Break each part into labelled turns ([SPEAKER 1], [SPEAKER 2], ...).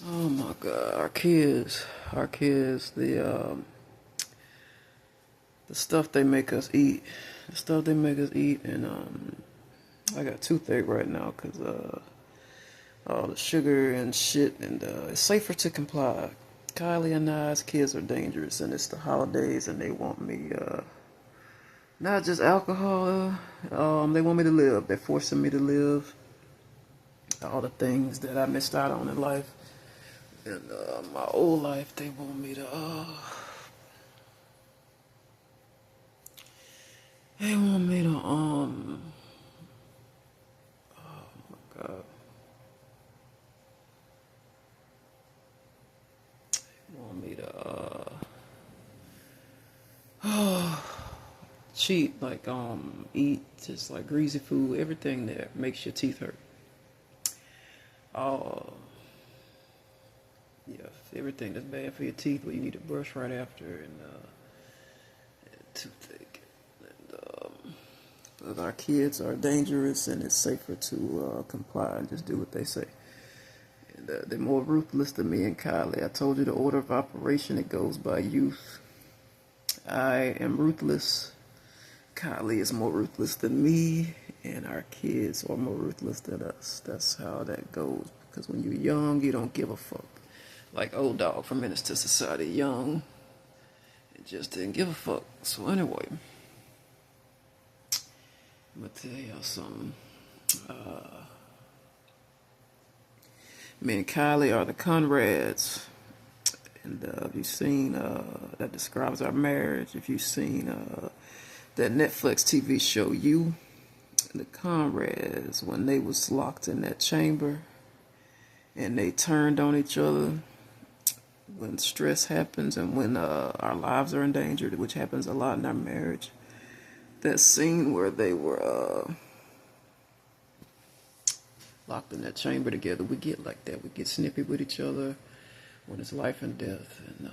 [SPEAKER 1] Oh my God, our kids, the stuff they make us eat, and I got toothache right now because all the sugar and shit, and it's safer to comply. Kylie and I's kids are dangerous, and it's the holidays, and they want me not just alcohol. They want me to live. They're forcing me to live all the things that I missed out on in life. In my old life, they want me to, they want me to, God, they want me to, cheat, like, eat just like greasy food, everything that makes your teeth hurt. Uh, yeah, everything that's bad for your teeth, well, you need to brush right after, and toothache. But our kids are dangerous, and it's safer to comply and just do what they say. And they're more ruthless than me and Kylie. I told you the order of operation, it goes by youth. I am ruthless. Kylie is more ruthless than me, and our kids are more ruthless than us. That's how that goes. Because when you're young, you don't give a fuck. Like Old Dog from Menace to Society, young, and just didn't give a fuck. So anyway, I'm gonna tell y'all something. Me and Kylie are the Conrads. And if you've seen, that describes our marriage. If you've seen that Netflix TV show, You, the Conrads, when they was locked in that chamber and they turned on each other when stress happens and when our lives are endangered, which happens a lot in our marriage. That scene where they were locked in that chamber together, we get like that. We get snippy with each other when it's life and death, and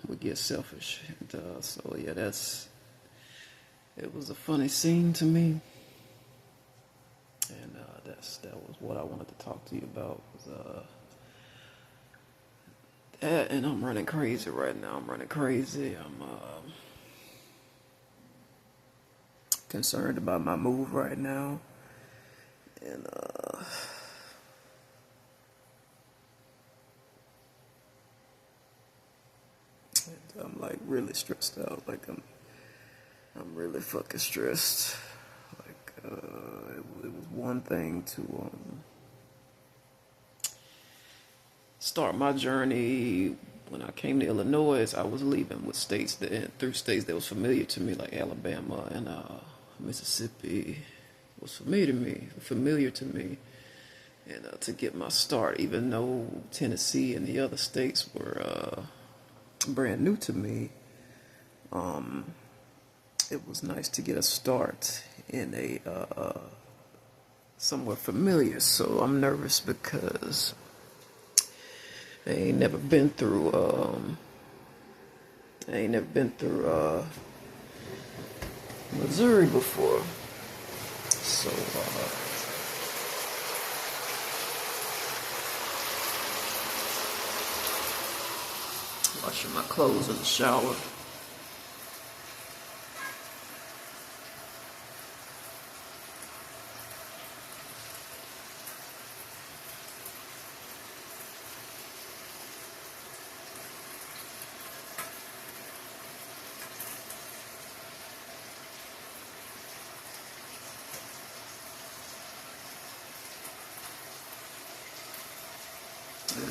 [SPEAKER 1] we get selfish. And, so yeah, it was a funny scene to me, and that was what I wanted to talk to you about. Was that, and I'm running crazy right now. I'm concerned about my move right now, and I'm like really stressed out. Like I'm really fucking stressed. Like it was one thing to start my journey. When I came to Illinois, I was leaving with through states that was familiar to me, like Alabama and Mississippi was familiar to me, and to get my start, even though Tennessee and the other states were brand new to me. It was nice to get a start in a somewhere familiar. So I'm nervous because I ain't never been through Missouri before. So washing my clothes in the shower.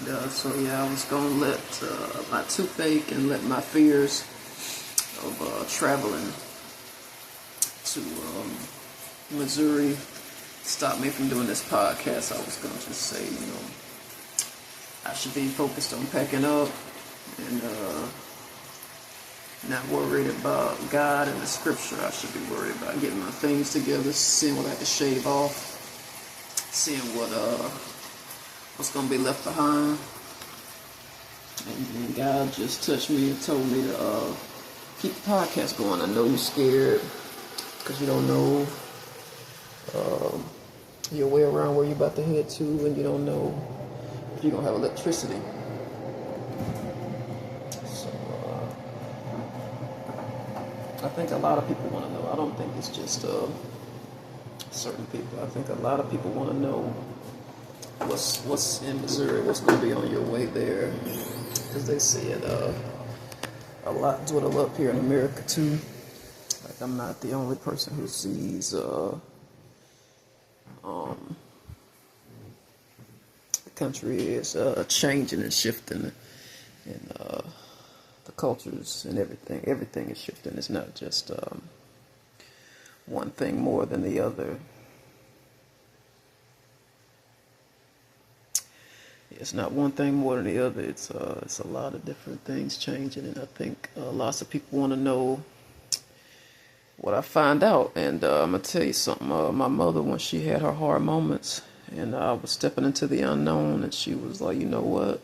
[SPEAKER 1] And so yeah, I was gonna let my toothache and let my fears of traveling to Missouri stop me from doing this podcast. I was gonna just say, I should be focused on packing up and not worried about God and the scripture. I should be worried about getting my things together, seeing what I can shave off, seeing what's gonna be left behind. And God just touched me and told me to keep the podcast going. I know you're scared because you don't know your way around where you're about to head to, and you don't know if you're gonna have electricity. think a lot of people want to know. I don't think it's just certain people. I think a lot of people want to know what's in Missouri, what's going to be on your way there, because they see it a lot dwindle up here in America too. Like, I'm not the only person who sees the country is changing and shifting, and the cultures and everything is shifting. It's not just one thing more than the other. It's not one thing more than the other. It's a lot of different things changing, and I think lots of people want to know what I find out. And I'm gonna tell you something. My mother, when she had her hard moments, and I was stepping into the unknown, and she was like, you know what?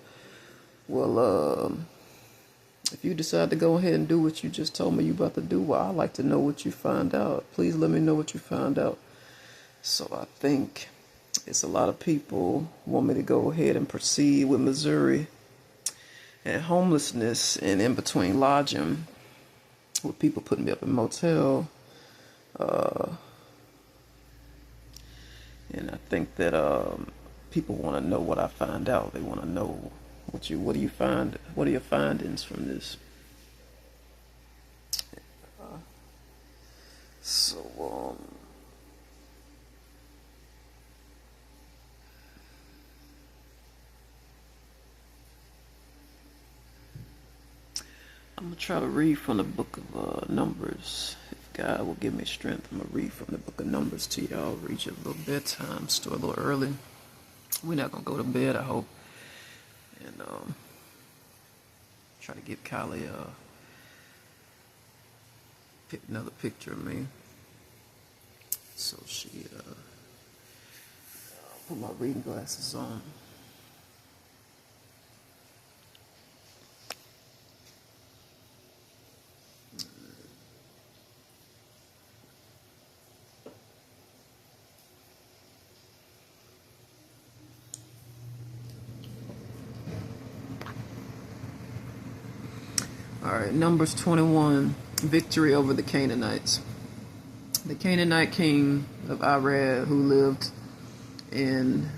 [SPEAKER 1] Well, if you decide to go ahead and do what you just told me you about to do, well, I'd like to know what you find out. Please let me know what you find out. So I think it's a lot of people want me to go ahead and proceed with Missouri and homelessness, and in between lodging with people putting me up in motel. And I think that people want to know what I find out. They want to know what do you find? What are your findings from this? So I'm going to try to read from the book of Numbers. If God will give me strength, I'm going to read from the book of Numbers to y'all. Reach a little bedtime, start a little early. We're not going to go to bed, I hope. And try to get Kylie another picture of me. So she put my reading glasses on. Alright, Numbers 21, victory over the Canaanites. The Canaanite king of Arad, who lived in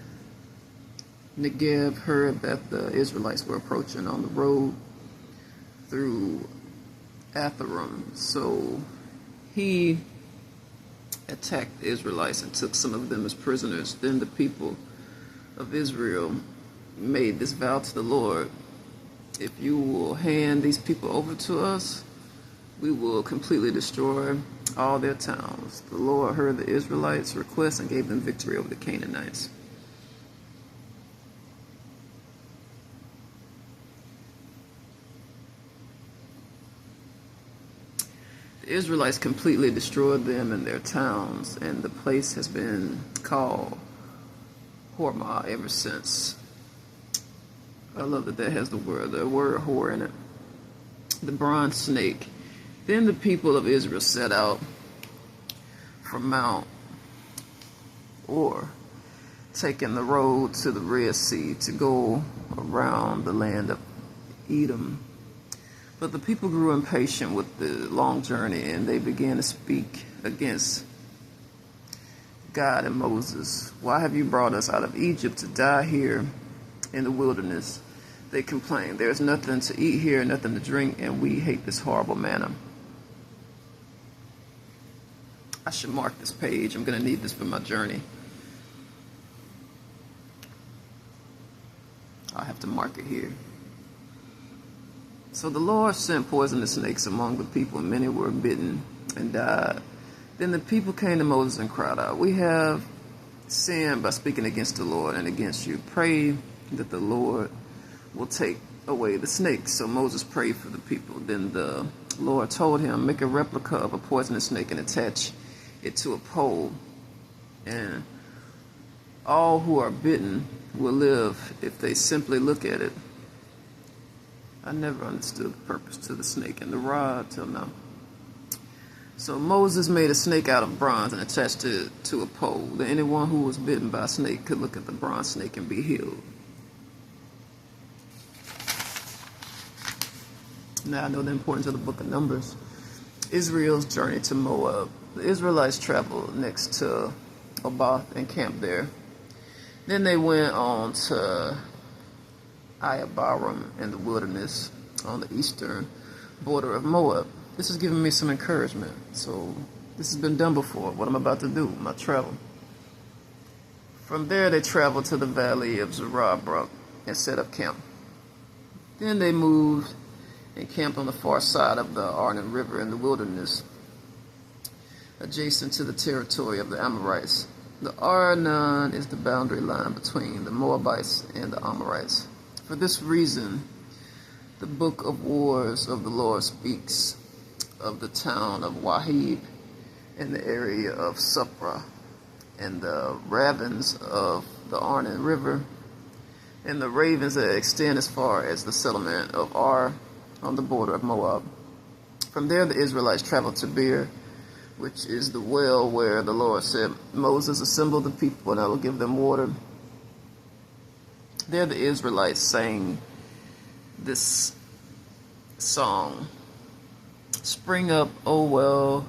[SPEAKER 1] Negev, heard that the Israelites were approaching on the road through Atharim. So he attacked the Israelites and took some of them as prisoners. Then the people of Israel made this vow to the Lord: if you will hand these people over to us, we will completely destroy all their towns. The Lord heard the Israelites' request and gave them victory over the Canaanites. The Israelites completely destroyed them and their towns, and the place has been called Hormah ever since. I love that has the word whore in it. The bronze snake. Then the people of Israel set out from Mount Or, taking the road to the Red Sea to go around the land of Edom. But the people grew impatient with the long journey, and they began to speak against God and Moses. Why have you brought us out of Egypt to die here in the wilderness? They complained. There's nothing to eat here, nothing to drink, and we hate this horrible manna. I should mark this page. I'm going to need this for my journey. I'll have to mark it here. So the Lord sent poisonous snakes among the people, and many were bitten and died. Then the people came to Moses and cried out, we have sinned by speaking against the Lord and against you. Pray that the Lord will take away the snakes. So Moses prayed for the people. Then the Lord told him, make a replica of a poisonous snake and attach it to a pole, and all who are bitten will live if they simply look at it. I never understood the purpose to the snake and the rod till now. So Moses made a snake out of bronze and attached it to a pole. That anyone who was bitten by a snake could look at the bronze snake and be healed. Now I know the importance of the book of Numbers. Israel's journey to Moab. The Israelites traveled next to Oboth and camped there. Then they went on to Ayabarim in the wilderness on the eastern border of Moab. This has given me some encouragement. So this has been done before, what I'm about to do, my travel. From there they traveled to the valley of Zerabrook and set up camp. Then they moved and camped on the far side of the Arnon River in the wilderness, adjacent to the territory of the Amorites. The Arnon is the boundary line between the Moabites and the Amorites. For this reason, the book of wars of the Lord speaks of the town of Wahib in the area of Supra, and the ravens of the Arnon River, and the ravens that extend as far as the settlement of Ar on the border of Moab. From there the Israelites traveled to Beer, which is the well where the Lord said, Moses, assemble the people and I will give them water. There the Israelites sang this song. Spring up, O well,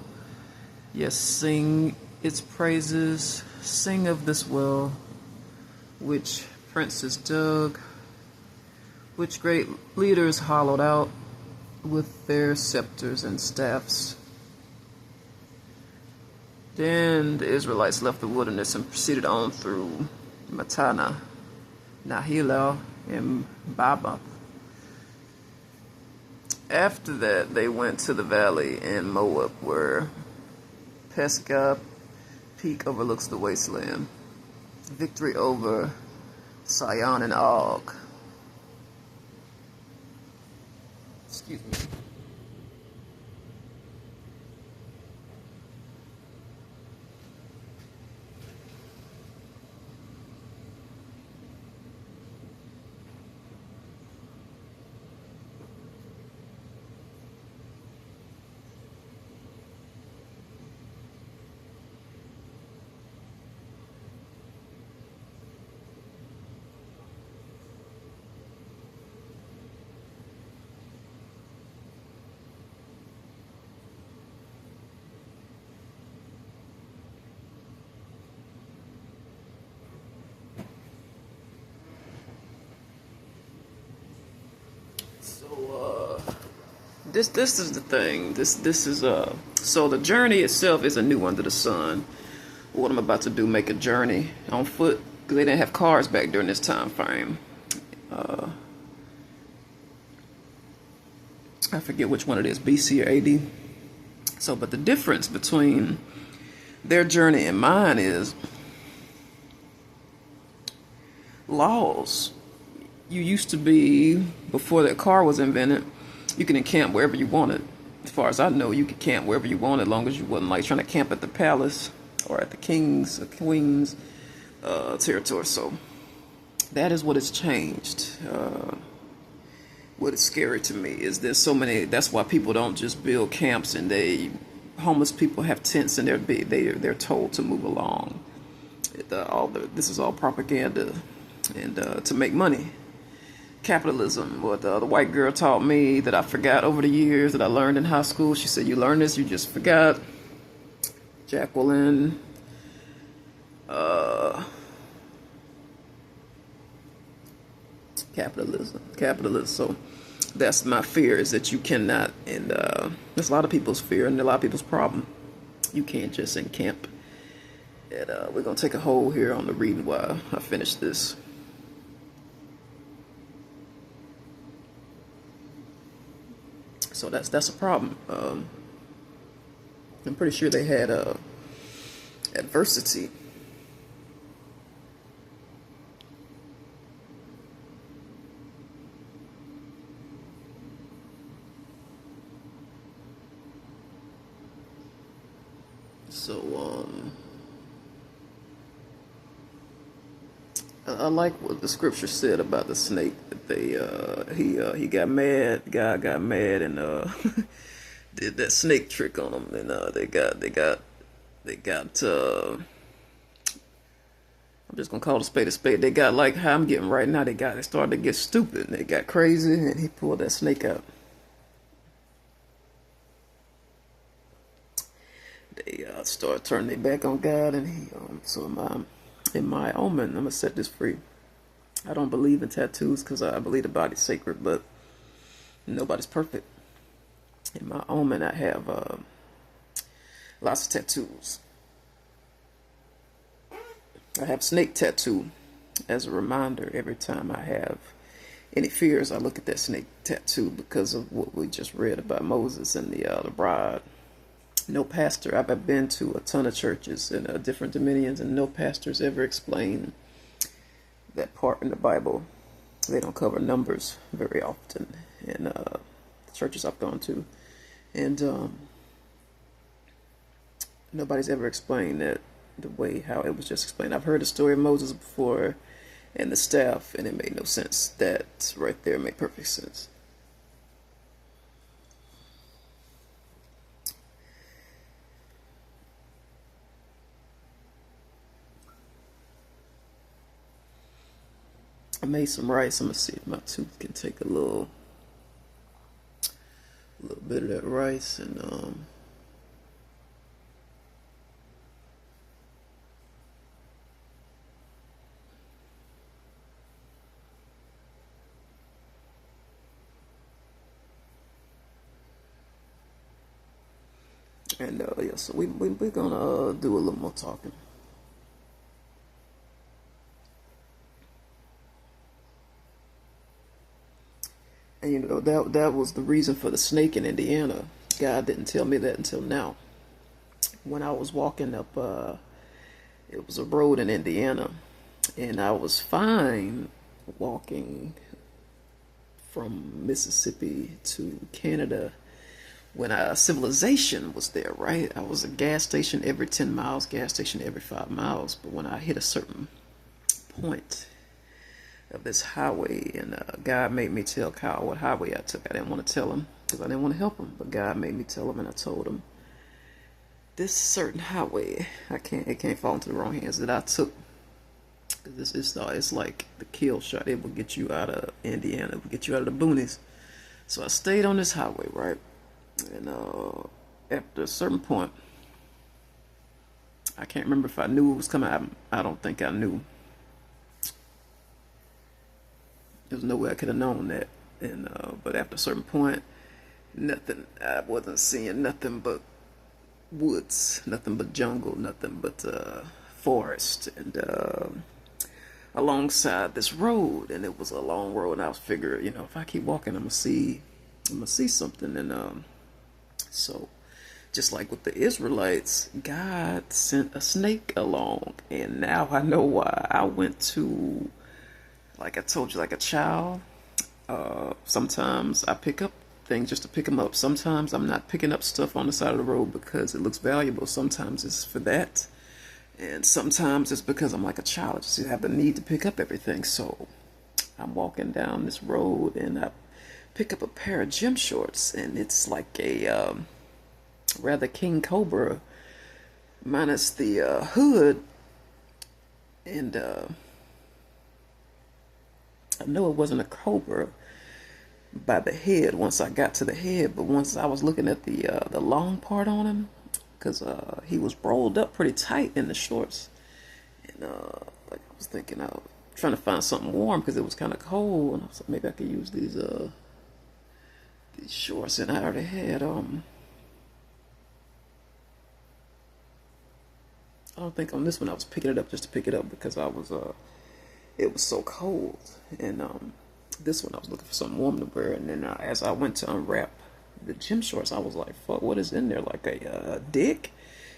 [SPEAKER 1] yes, sing its praises, sing of this well, which princes dug, which great leaders hollowed out with their scepters and staffs. Then the Israelites left the wilderness and proceeded on through Matana, Nahilel, and Babath. After that, they went to the valley in Moab, where Pisgah Peak overlooks the wasteland. Victory over Sion and Og. Excuse me. This is the thing. This is so the journey itself is a new under the sun. What I'm about to do, make a journey on foot, because they didn't have cars back during this time frame. I forget which one it is, BC or AD. So, but the difference between their journey and mine is laws. You used to be, before that car was invented, you can encamp wherever you wanted. As far as I know, you could camp wherever you wanted, as long as you wasn't like trying to camp at the palace or at the king's or queen's territory. So that is what has changed. What is scary to me is there's so many. That's why people don't just build camps, and homeless people have tents, and they're told to move along. This is all propaganda, and to make money. Capitalism. What the white girl taught me that I forgot over the years that I learned in high school. She said, you learn this, you just forgot. Jacqueline. Capitalism. So that's my fear, is that you cannot, and that's a lot of people's fear and a lot of people's problem. You can't just encamp. And we're going to take a hold here on the reading while I finish this. So that's a problem. I'm pretty sure they had adversity. So I like what the scripture said about the snake. That he got mad. God got mad and did that snake trick on him, and they got. I'm just gonna call it a spade a spade. They got, like how I'm getting right now. They started to get stupid. And they got crazy, and he pulled that snake out. they start turning their back on God, and he so in my omen, I'm gonna set this free. I don't believe in tattoos because I believe the body's sacred, but nobody's perfect. In my omen, I have lots of tattoos. I have snake tattoo as a reminder every time I have any fears. I look at that snake tattoo because of what we just read about Moses and the bride. No pastor, I've been to a ton of churches in different dominions, and no pastors ever explain that part in the Bible. They don't cover numbers very often in the churches I've gone to. And nobody's ever explained that the way how it was just explained. I've heard the story of Moses before and the staff, and it made no sense. That right there made perfect sense. I made some rice. I'm gonna see if my tooth can take a little bit of that rice and yeah. So we're gonna do a little more talking. And that was the reason for the snake in Indiana. God didn't tell me that until now. When I was walking up, it was a road in Indiana, and I was fine walking from Mississippi to Canada when civilization was there, right? I was a gas station every 10 miles, gas station every 5 miles. But when I hit a certain point of this highway, and God made me tell Kyle what highway I took. I didn't want to tell him because I didn't want to help him, but God made me tell him, and I told him this certain highway, it can't fall into the wrong hands, that I took, because it's like the kill shot. It will get you out of Indiana, it will get you out of the boonies. So I stayed on this highway, right? And after a certain point, I can't remember if I knew it was coming. I don't think I knew. There's no way I could have known that. And but after a certain point, nothing. I wasn't seeing nothing but woods, nothing but jungle, nothing but forest, and alongside this road. And it was a long road. And I was figuring, if I keep walking, I'm gonna see something. And so, just like with the Israelites, God sent a snake along, and now I know why. I went to, like I told you, like a child. Sometimes I pick up things just to pick them up. Sometimes I'm not picking up stuff on the side of the road because it looks valuable. Sometimes it's for that. And sometimes it's because I'm like a child. I just have the need to pick up everything. So I'm walking down this road, and I pick up a pair of gym shorts, and it's like a rather King Cobra minus the hood. And I know it wasn't a cobra by the head once I got to the head, but once I was looking at the long part on him, because he was rolled up pretty tight in the shorts, and like I was thinking, I was trying to find something warm because it was kind of cold, and I was like, maybe I could use these shorts, and I already had I don't think on this one I was picking it up just to pick it up because it was so cold. And this one I was looking for something warm to wear. And then as I went to unwrap the gym shorts, I was like, fuck, what is in there? Like a dick?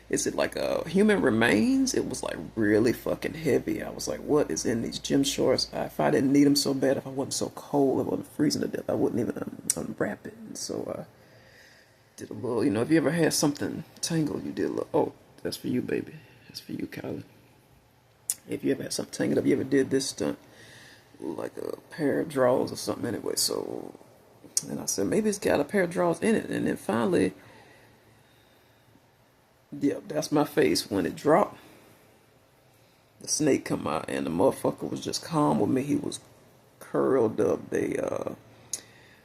[SPEAKER 1] Is it like a human remains? It was like really fucking heavy. I was like, what is in these gym shorts? If I didn't need them so bad, if I wasn't so cold, I wasn't freezing to death, I wouldn't even unwrap it. And so I did a little, if you ever had something tangled, you did a little, oh, that's for you, baby. That's for you, Kylie. If you ever had something tangled up, you ever did this stunt, like a pair of drawers or something anyway. So, and I said, maybe it's got a pair of drawers in it. And then finally, yeah, that's my face when it dropped. The snake come out, and the motherfucker was just calm with me. He was curled up.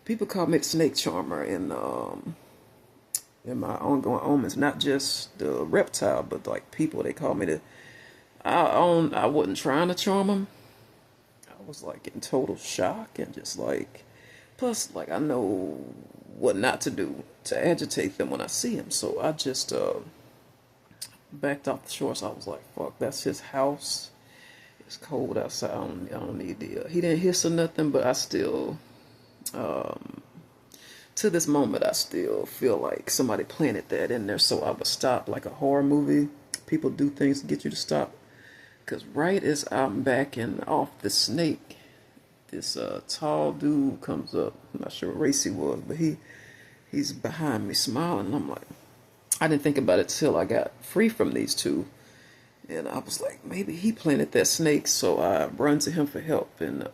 [SPEAKER 1] People call me the snake charmer, and in my ongoing omens, not just the reptile, but like people. They call me the. I wasn't trying to charm them. I was like in total shock and just like, plus like I know what not to do to agitate them when I see them. So I just backed off the shore. So I was like, fuck, that's his house. It's cold outside. I don't need the. He didn't hiss or nothing, but I still, to this moment, I still feel like somebody planted that in there. So I would stop, like a horror movie. People do things to get you to stop. Because right as I'm backing off the snake, this tall dude comes up. I'm not sure what race he was, but he's behind me smiling. And I'm like, I didn't think about it till I got free from these two. And I was like, maybe he planted that snake. So I run to him for help. And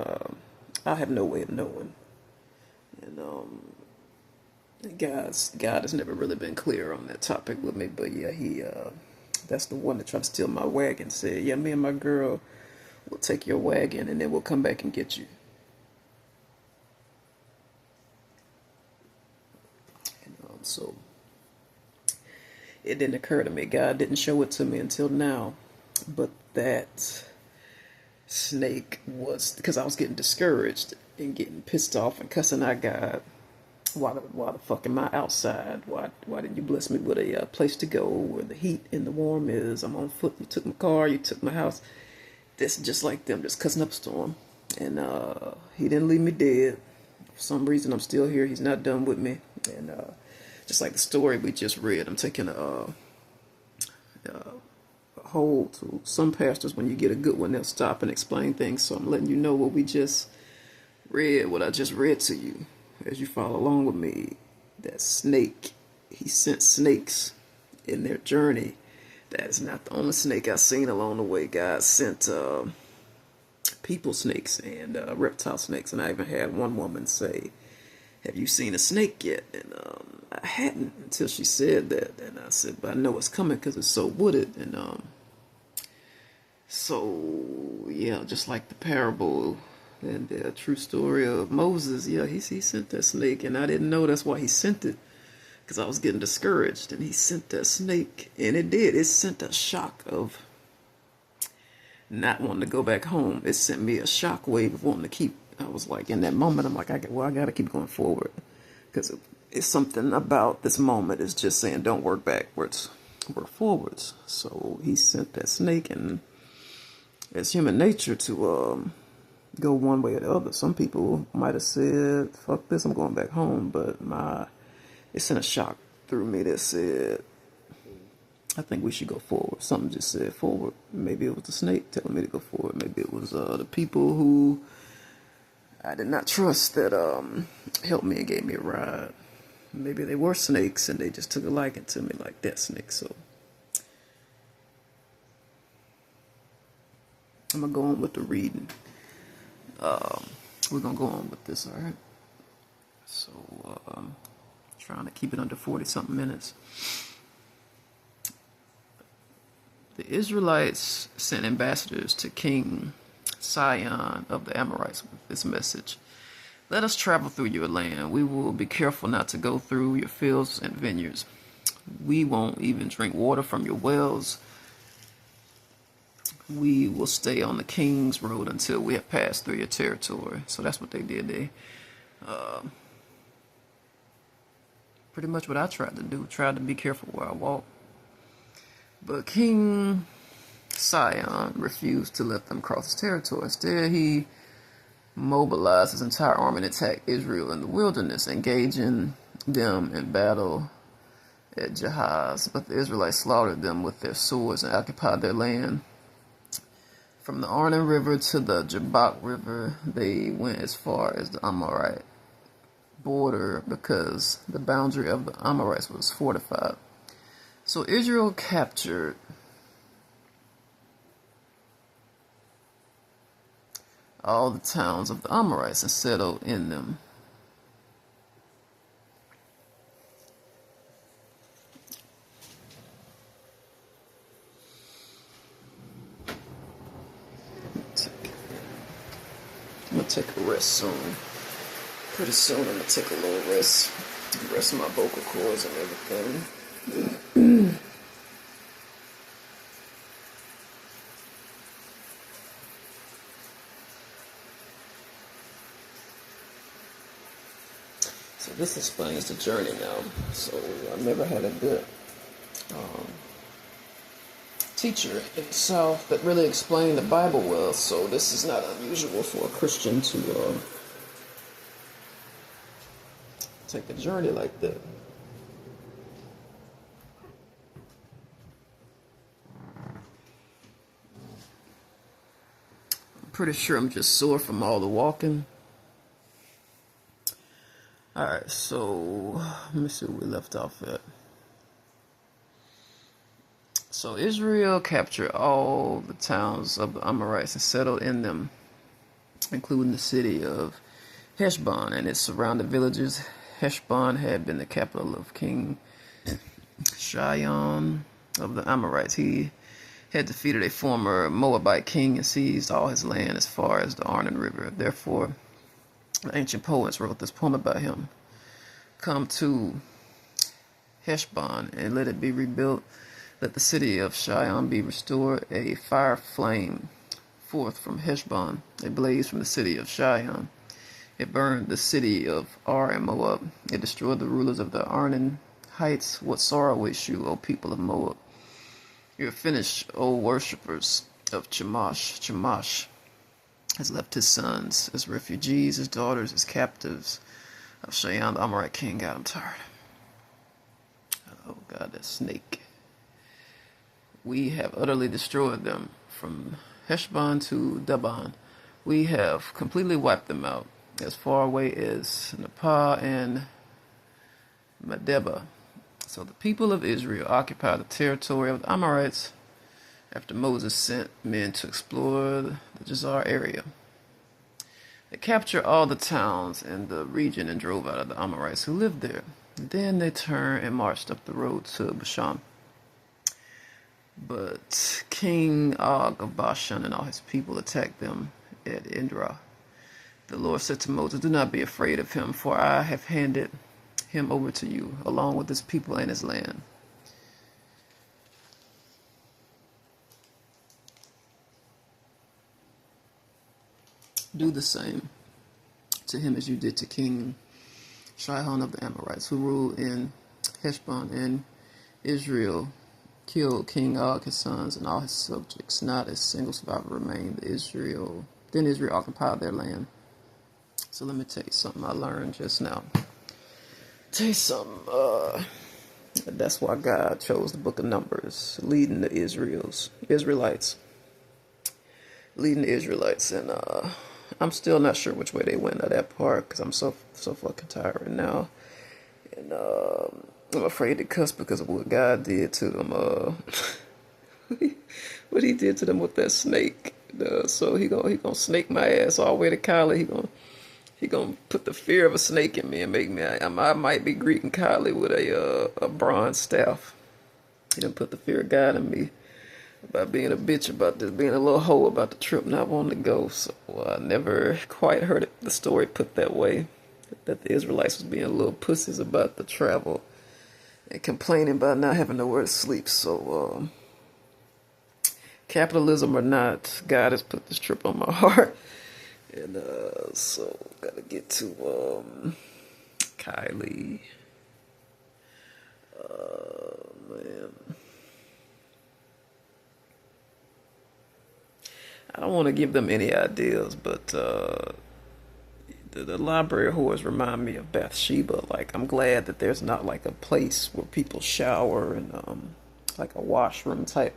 [SPEAKER 1] I have no way of knowing. And God has never really been clear on that topic with me. But yeah, that's the one that tried to steal my wagon. Said, yeah, me and my girl will take your wagon and then we'll come back and get you. And so it didn't occur to me. God didn't show it to me until now. But that snake was, because I was getting discouraged and getting pissed off and cussing out God. Why the fuck am I outside? Why didn't you bless me with a place to go where the heat and the warm is? I'm on foot. You took my car. You took my house. This just like them, just cussing up a storm. And he didn't leave me dead. For some reason, I'm still here. He's not done with me. And just like the story we just read, I'm taking a hold to some pastors. When you get a good one, they'll stop and explain things. So I'm letting you know what we just read, what I just read to you. As you follow along with me, that snake, he sent snakes in their journey. That is not the only snake I've seen along the way. God sent people snakes and reptile snakes. And I even had one woman say, have you seen a snake yet? And I hadn't until she said that. And I said, but I know it's coming because it's so wooded. And so, yeah, just like the parable and the true story of Moses, yeah, he sent that snake, and I didn't know that's why he sent it, because I was getting discouraged, and he sent that snake, and it sent a shock of not wanting to go back home. It sent me a shock wave of wanting to keep, I was like, in that moment, I'm like, I got to keep going forward, because it's something about this moment is just saying, don't work backwards, work forwards. So he sent that snake, and it's human nature to, go one way or the other. Some people might have said, fuck this, I'm going back home, but it sent a shock through me that said, I think we should go forward. Something just said forward. Maybe it was the snake telling me to go forward. Maybe it was the people who I did not trust that helped me and gave me a ride. Maybe they were snakes and they just took a liking to me like that snake. So I'm going to go on with the reading. We're gonna go on with this, all right? So, trying to keep it under 40-something minutes. The Israelites sent ambassadors to King Sihon of the Amorites with this message: let us travel through your land. We will be careful not to go through your fields and vineyards. We won't even drink water from your wells. We will stay on the King's Road until we have passed through your territory. So that's what they did. They pretty much what I tried to do. Tried to be careful where I walk. But King Sihon refused to let them cross his territory. Instead, he mobilized his entire army and attacked Israel in the wilderness, engaging them in battle at Jahaz. But the Israelites slaughtered them with their swords and occupied their land. From the Arnon River to the Jabbok River, they went as far as the Amorite border because the boundary of the Amorites was fortified. So Israel captured all the towns of the Amorites and settled in them. I'm gonna take a rest soon. Pretty soon I'm gonna take a little rest. The rest of my vocal cords and everything. So this explains the journey now. So I never had a good teacher in the South that really explained the Bible well. So this is not unusual for a Christian to take a journey like that. I'm pretty sure I'm just sore from all the walking. Alright, so let me see where we left off at. So Israel captured all the towns of the Amorites and settled in them, including the city of Heshbon and its surrounding villages. Heshbon had been the capital of King Sihon of the Amorites. He had defeated a former Moabite king and seized all his land as far as the Arnon River. Therefore, the ancient poets wrote this poem about him. Come to Heshbon and let it be rebuilt. Let the city of Sihon be restored. A fire flame forth from Heshbon, a blaze from the city of Sihon. It burned the city of Ar and Moab. It destroyed the rulers of the Arnon heights. What sorrow awaits you, O people of Moab? You are finished, O worshippers of Chemosh. Chemosh has left his sons as refugees, his daughters as captives of Sihon, the Amorite king. God, I'm tired. Oh God, that snake. We have utterly destroyed them from Heshbon to Daban. We have completely wiped them out as far away as Nepal and Medeba. So the people of Israel occupied the territory of the Amorites after Moses sent men to explore the Jazer area. They captured all the towns in the region and drove out of the Amorites who lived there. Then they turned and marched up the road to Bashan. But King Og of Bashan and all his people attacked them at Indra. The Lord said to Moses, do not be afraid of him, for I have handed him over to you, along with his people and his land. Do the same to him as you did to King Sihon of the Amorites, who ruled in Heshbon, and Israel killed King Og, his sons, and all his subjects. Not a single survivor remained. Then Israel occupied their land. So let me tell you something I learned just now. Tell you something. That's why God chose the book of Numbers, leading the Israelites. Leading the Israelites, and I'm still not sure which way they went at that part because I'm so fucking tired right now, and I'm afraid to cuss because of what God did to them. What he did to them with that snake. So he gonna snake my ass all the way to Kylie. He gonna put the fear of a snake in me and make me. I might be greeting Kylie with a bronze staff. He done put the fear of God in me about being a bitch about this, being a little hoe about the trip, not wanting to go. So I never quite heard the story put that way, that the Israelites was being little pussies about the travel and complaining about not having nowhere to sleep. So capitalism or not, God has put this trip on my heart. And so gotta get to Kylie. Man, I don't want to give them any ideas, but the library whores remind me of Bathsheba. Like, I'm glad that there's not like a place where people shower and like a washroom type,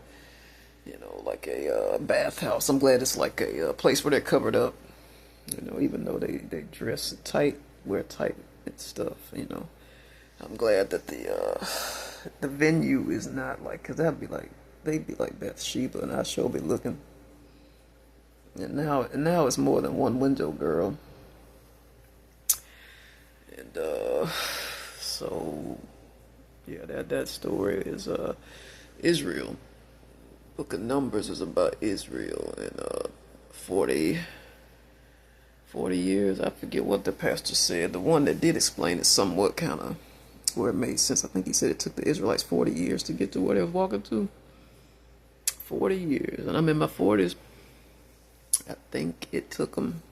[SPEAKER 1] like a bathhouse. I'm glad it's like a place where they're covered up. Even though they dress tight, wear tight and stuff, I'm glad that the venue is not like, because they'd be like Bathsheba, and I sure be looking. And now it's more than one window, girl. And so yeah, that story is Israel. Book of Numbers is about Israel and 40 years. I forget what the pastor said. The one that did explain it somewhat kind of where it made sense. I think he said it took the Israelites 40 years to get to where they was walking to. 40 years. And I'm in my 40s. I think it took them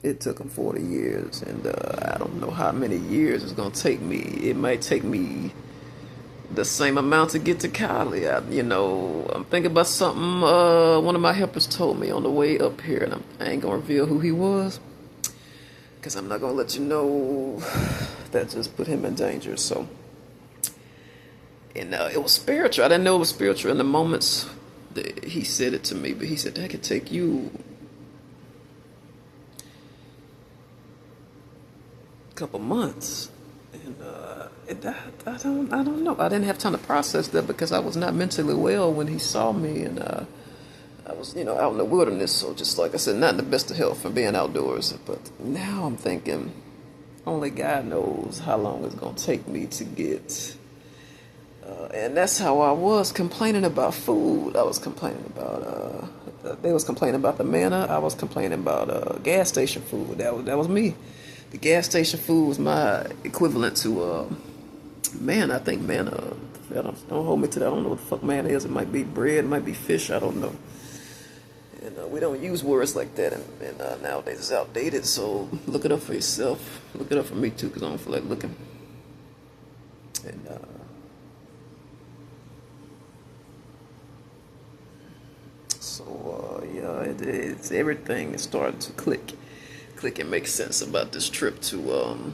[SPEAKER 1] 40 years. And I don't know how many years it's going to take me. It might take me the same amount to get to Cali. I'm thinking about something one of my helpers told me on the way up here. And I ain't going to reveal who he was, because I'm not going to let you know. That just put him in danger. So, and it was spiritual. I didn't know it was spiritual in the moments that he said it to me, but he said that could take you a couple months. And I don't know. I didn't have time to process that because I was not mentally well when he saw me, and I was, out in the wilderness. So just like I said, not in the best of health from being outdoors. But now I'm thinking, only God knows how long it's gonna take me to get. And that's how I was complaining about food. I was complaining about they was complaining about the manna. I was complaining about gas station food. That was me. The gas station food was my equivalent to manna. I think manna. Don't hold me to that. I don't know what the fuck manna is. It might be bread. It might be fish. I don't know. And we don't use words like that. And nowadays it's outdated. So look it up for yourself. Look it up for me too, because I don't feel like looking. And it's everything is starting to click and make sense about this trip to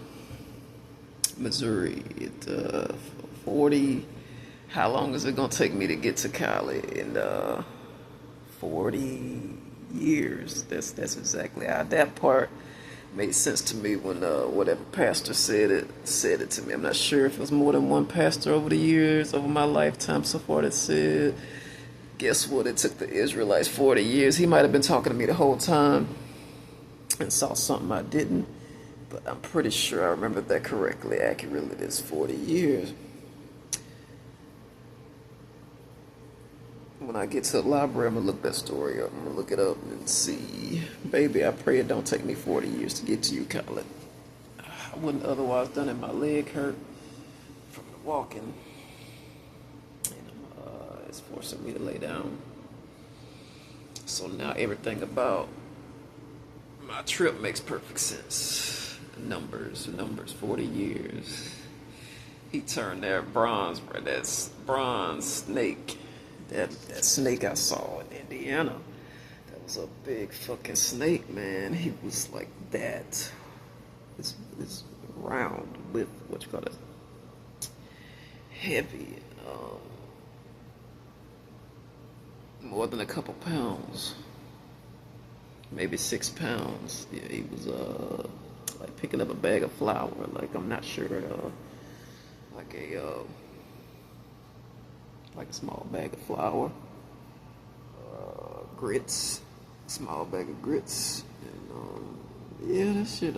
[SPEAKER 1] Missouri. 40. How long is it gonna take me to get to Cali? And 40 years. That's exactly how that part made sense to me when whatever pastor said it to me. I'm not sure if it was more than one pastor over the years, over my lifetime so far, that said. Guess what? It took the Israelites 40 years. He might have been talking to me the whole time and saw something I didn't, but I'm pretty sure I remember that correctly, accurately. It's 40 years. When I get to the library, I'm going to look that story up. I'm going to look it up and see. Baby, I pray it don't take me 40 years to get to you, Colin. I wouldn't otherwise done it. My leg hurt from the walking. It's forcing me to lay down. So now everything about my trip makes perfect sense. Numbers, 40 years. He turned that bronze, bro. That's bronze snake. That snake I saw in Indiana. That was a big fucking snake, man. He was like that. It's round with what you call it. Heavy. More than a couple pounds, maybe 6 pounds. Yeah, he was like picking up a bag of flour, like I'm not sure, like a small bag of flour, grits, small bag of grits, and yeah, that shit.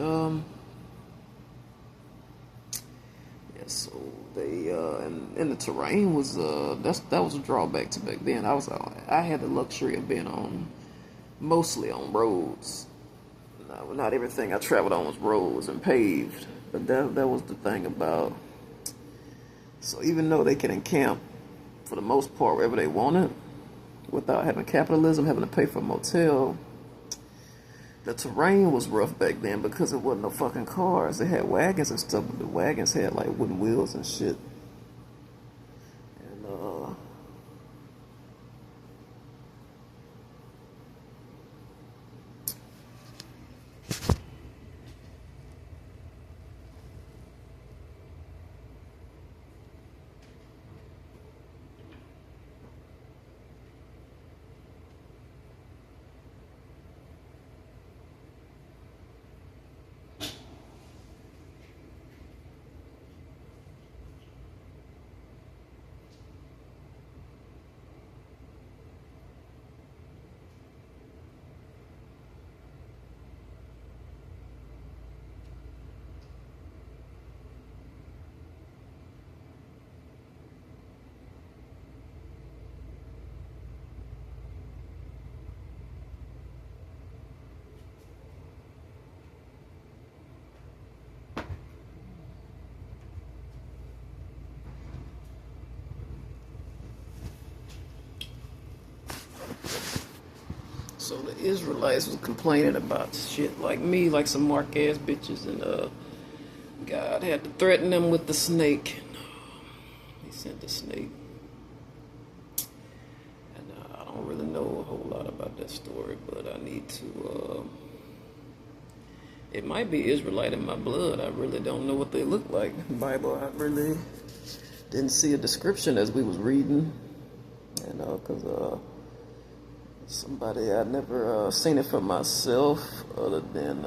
[SPEAKER 1] Yeah, so they and the terrain was that was a drawback to back then. I had the luxury of being mostly on roads. Not everything I traveled on was roads and paved, but that was the thing about. So even though they can encamp for the most part wherever they wanted, without having capitalism, having to pay for a motel, the terrain was rough back then because it wasn't no fucking cars. They had wagons and stuff, but the wagons had like wooden wheels and shit. And So the Israelites was complaining about shit like me, like some mark ass bitches, and God had to threaten them with the snake. He sent the snake. And I don't really know a whole lot about that story, but I need to. It might be Israelite in my blood. I really don't know what they look like. The Bible, I really didn't see a description as we was reading, you know, because somebody I'd never seen it for myself, other than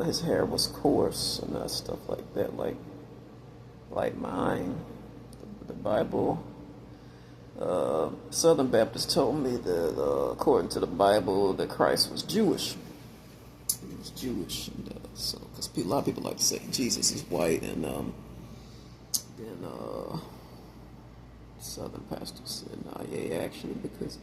[SPEAKER 1] his hair was coarse and stuff like that, like mine. The Bible. Southern Baptists told me that according to the Bible, that Christ was Jewish. He was Jewish, and so because a lot of people like to say Jesus is white, and then Southern pastor said, "Nah, yeah, actually, because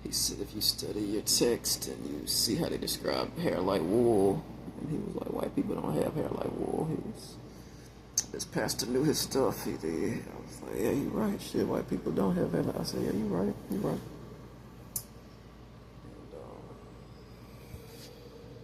[SPEAKER 1] he said if you study your text and you see how they describe hair like wool, and he was like, white people don't have hair like wool." This pastor knew his stuff. He did. I was like, yeah, you're right. Shit, white people don't have hair. I said, yeah, you're right. You're right.